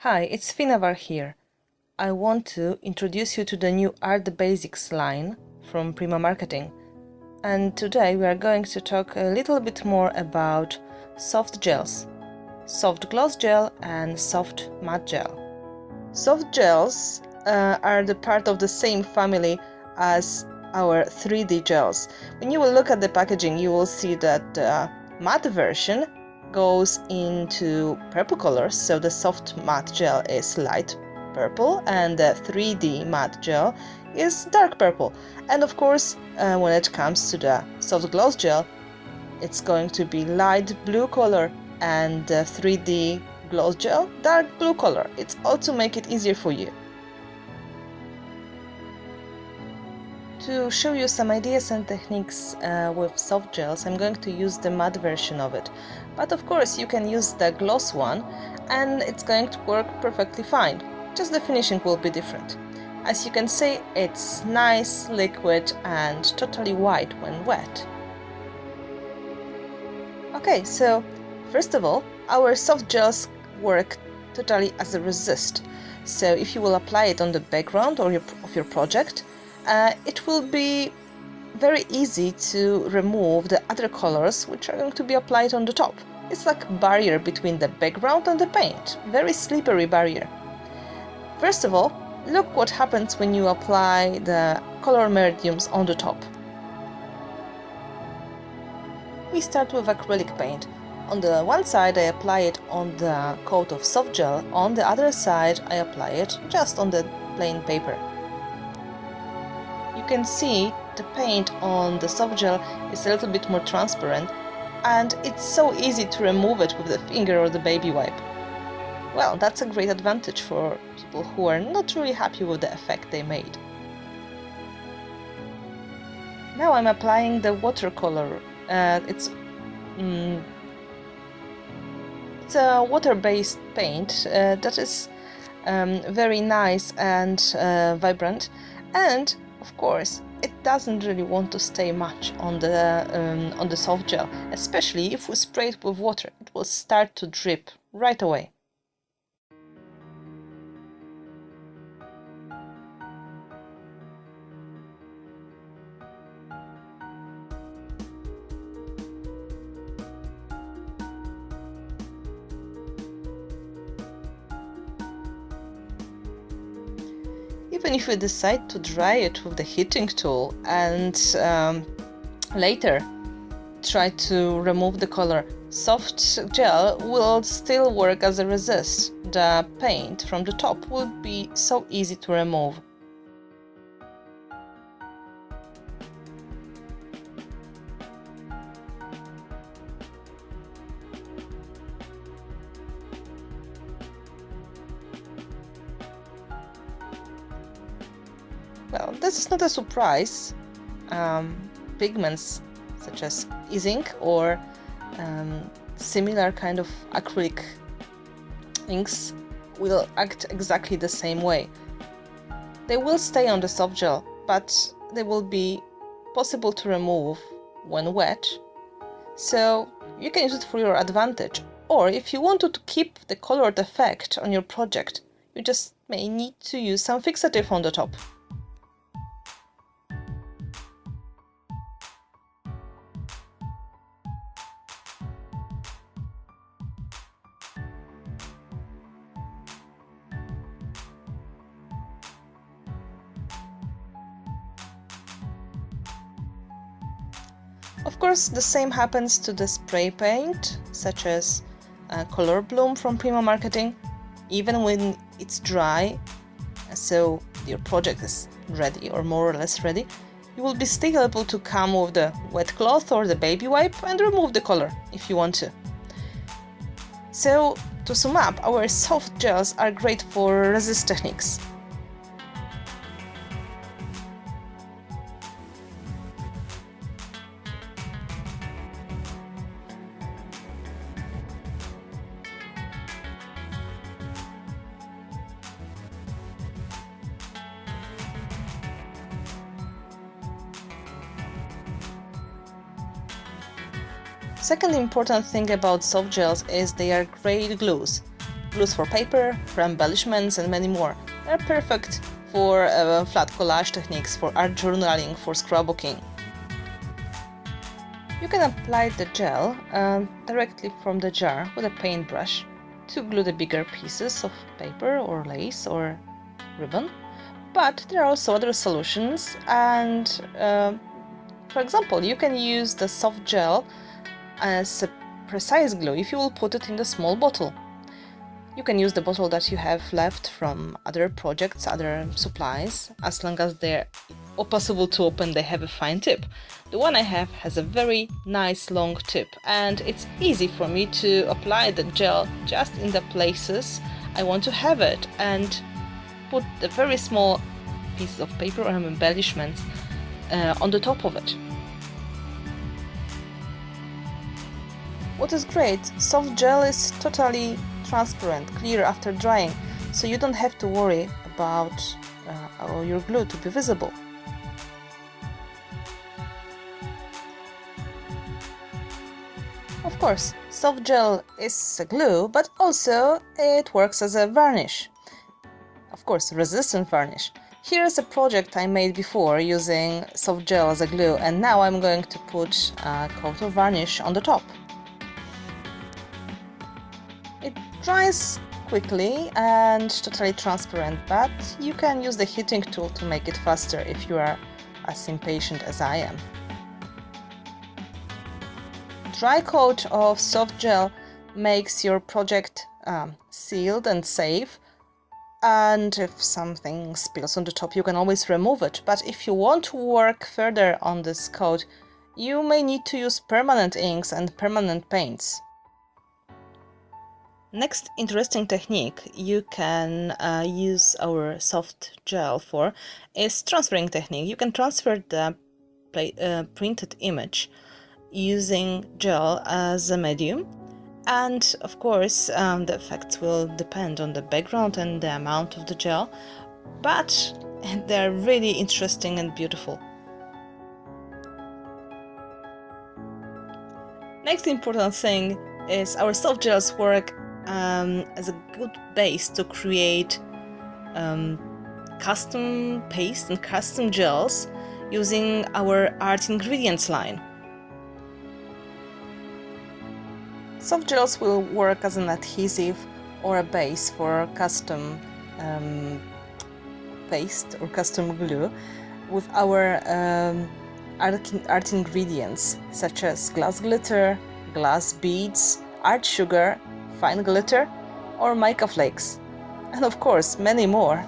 Hi, it's Finnabair here. I want to introduce you to the new Art Basics line from Prima Marketing. And today we are going to talk a little bit more about soft gels, soft gloss gel and soft matte gel. Soft gels are the part of the same family as our 3D gels. When you will look at the packaging, you will see that the matte version goes into purple colors, so the soft matte gel is light purple and the 3D matte gel is dark purple. And of course, when it comes to the soft gloss gel, it's going to be light blue color and the 3D gloss gel dark blue color. It's all to make it easier for you. To show you some ideas and techniques with soft gels, I'm going to use the matte version of it. But of course you can use the gloss one and it's going to work perfectly fine. Just the finishing will be different. As you can see, it's nice, liquid and totally white when wet. Okay, so first of all, our soft gels work totally as a resist. So if you will apply it on the background of your project, it will be very easy to remove the other colors which are going to be applied on the top. It's like a barrier between the background and the paint, very slippery barrier. First of all, look what happens when you apply the color mediums on the top. We start with acrylic paint. On the one side I apply it on the coat of soft gel, on the other side I apply it just on the plain paper. You can see the paint on the soft gel is a little bit more transparent and it's so easy to remove it with the finger or the baby wipe. Well, that's a great advantage for people who are not really happy with the effect they made. Now I'm applying the watercolor. It's a water-based paint that is very nice and vibrant, and of course it doesn't really want to stay much on the soft gel, especially if we spray it with water. It will start to drip right away. Even if you decide to dry it with the heating tool and later try to remove the color, soft gel will still work as a resist. The paint from the top will be so easy to remove. Well, this is not a surprise. Pigments such as e-ink or similar kind of acrylic inks will act exactly the same way. They will stay on the soft gel, but they will be possible to remove when wet. So you can use it for your advantage. Or if you wanted to keep the colored effect on your project, you just may need to use some fixative on the top. Of course, the same happens to the spray paint, such as Color Bloom from Prima Marketing. Even when it's dry, so your project is ready or more or less ready, you will be still able to come with the wet cloth or the baby wipe and remove the color if you want to. So, to sum up, our soft gels are great for resist techniques. Second important thing about soft gels is they are great glues. glues for paper, for embellishments and many more. They're perfect for flat collage techniques, for art journaling, for scrapbooking. You can apply the gel directly from the jar with a paintbrush to glue the bigger pieces of paper or lace or ribbon. But there are also other solutions, and for example, you can use the soft gel as a precise glue if you will put it in the small bottle. You can use the bottle that you have left from other projects, other supplies, as long as they're possible to open, they have a fine tip. The one I have has a very nice long tip, and it's easy for me to apply the gel just in the places I want to have it and put the very small pieces of paper or embellishments on the top of it. What is great, soft gel is totally transparent, clear after drying, so you don't have to worry about your glue to be visible. Of course, soft gel is a glue, but also it works as a varnish. Of course, resistant varnish. Here is a project I made before using soft gel as a glue, and now I'm going to put a coat of varnish on the top. It dries quickly and totally transparent, but you can use the heating tool to make it faster if you are as impatient as I am. Dry coat of soft gel makes your project sealed and safe, and if something spills on the top you can always remove it, but if you want to work further on this coat you may need to use permanent inks and permanent paints. Next interesting technique you can use our soft gel for is transferring technique. You can transfer the printed image using gel as a medium, and of course the effects will depend on the background and the amount of the gel, but they're really interesting and beautiful. Next important thing is our soft gels work as a good base to create custom paste and custom gels using our art ingredients line. Soft gels will work as an adhesive or a base for custom paste or custom glue with our art ingredients such as glass glitter, glass beads, art sugar, fine glitter or mica flakes, and of course many more.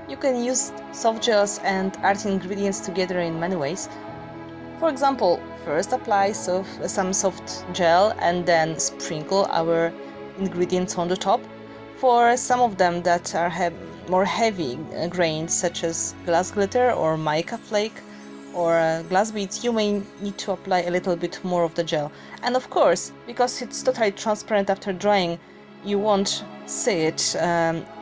You can use soft gels and art ingredients together in many ways. For example, first apply some soft gel and then sprinkle our ingredients on the top. For some of them that are more heavy grains such as glass glitter or mica flake or glass beads, you may need to apply a little bit more of the gel. And of course, because it's totally transparent after drying, you won't see it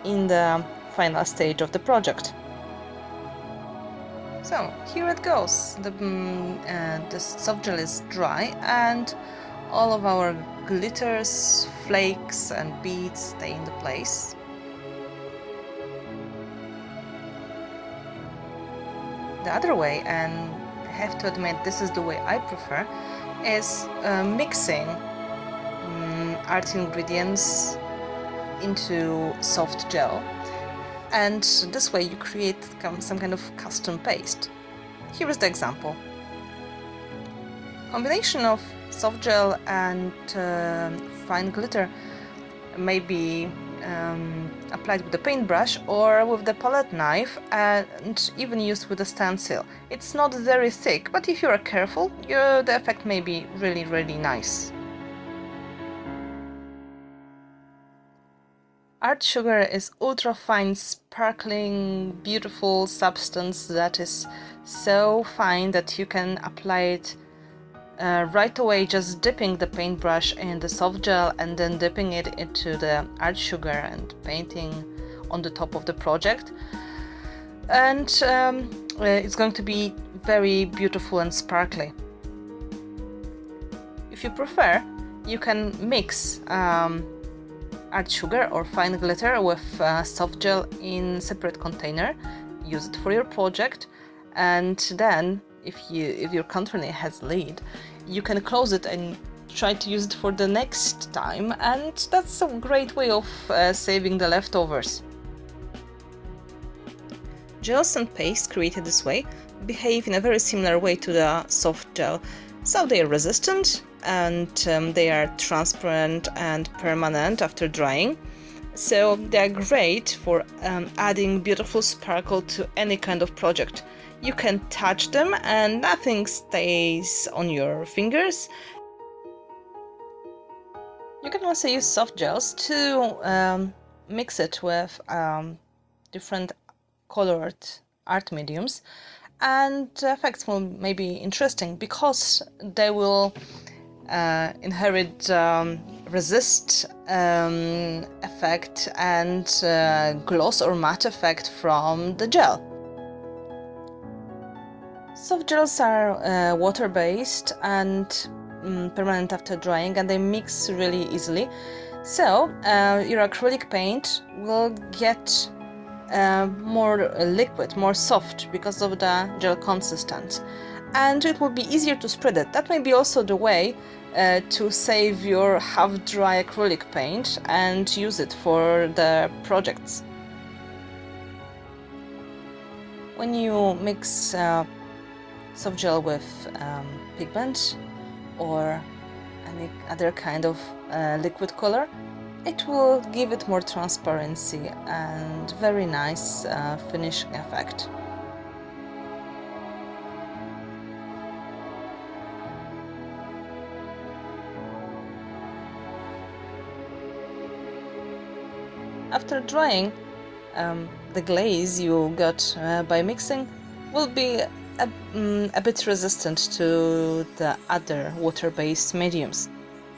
in the final stage of the project. So here it goes. The soft gel is dry and all of our glitters, flakes and beads stay in the place. The other way, and I have to admit this is the way I prefer, is mixing art ingredients into soft gel, and this way you create some kind of custom paste. Here is the example. Combination of soft gel and fine glitter may be applied with the paintbrush or with the palette knife, and even used with a stencil. It's not very thick, but if you are careful, the effect may be really, really nice. Art sugar is ultra fine, sparkling, beautiful substance that is so fine that you can apply it right away, just dipping the paintbrush in the soft gel and then dipping it into the art sugar and painting on the top of the project, and it's going to be very beautiful and sparkly. If you prefer, you can mix art sugar or fine glitter with soft gel in separate container. Use it for your project, and then if your container has lid, you can close it and try to use it for the next time, and that's a great way of saving the leftovers. Gels and paste created this way behave in a very similar way to the soft gel, so they are resistant and they are transparent and permanent after drying. So they are great for adding beautiful sparkle to any kind of project. You can touch them and nothing stays on your fingers. You can also use soft gels to mix it with different colored art mediums, and the effects will maybe interesting because they will inherit resist effect and gloss or matte effect from the gel. Soft gels are water-based and permanent after drying, and they mix really easily. So your acrylic paint will get more liquid, more soft because of the gel consistency, and it will be easier to spread it. That may be also the way to save your half-dry acrylic paint and use it for the projects. When you mix soft gel with pigment or any other kind of liquid color, it will give it more transparency and very nice finishing effect. After drying, the glaze you got by mixing will be a bit resistant to the other water-based mediums.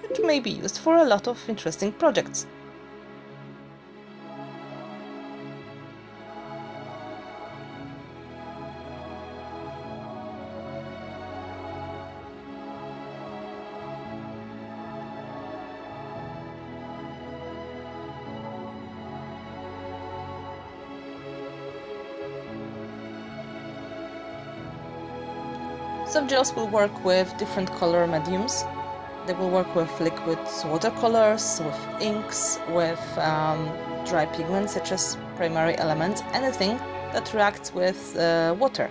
It may be used for a lot of interesting projects. Soft gels will work with different color mediums. They will work with liquids, watercolors, with inks, with dry pigments such as primary elements, anything that reacts with water.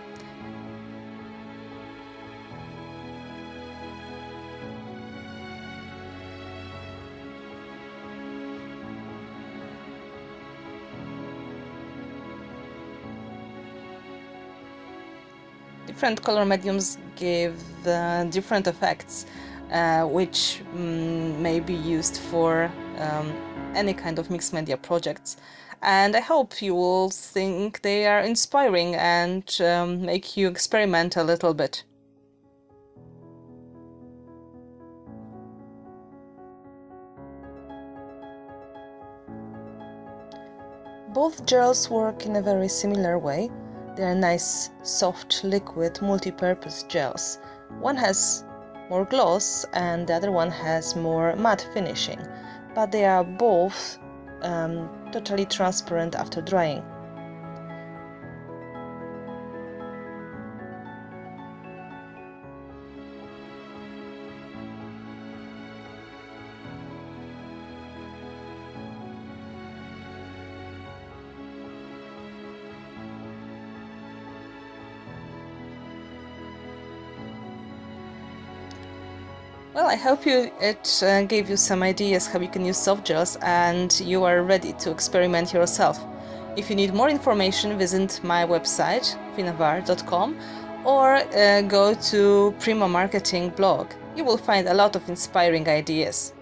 Different color mediums give different effects, which may be used for any kind of mixed media projects. And I hope you will think they are inspiring and make you experiment a little bit. Both gels work in a very similar way. They are nice, soft, liquid, multi-purpose gels. One has more gloss and the other one has more matte finishing, but they are both totally transparent after drying. Well, I hope it gave you some ideas how you can use soft gels and you are ready to experiment yourself. If you need more information, visit my website, finnabair.com, or go to Prima Marketing blog. You will find a lot of inspiring ideas.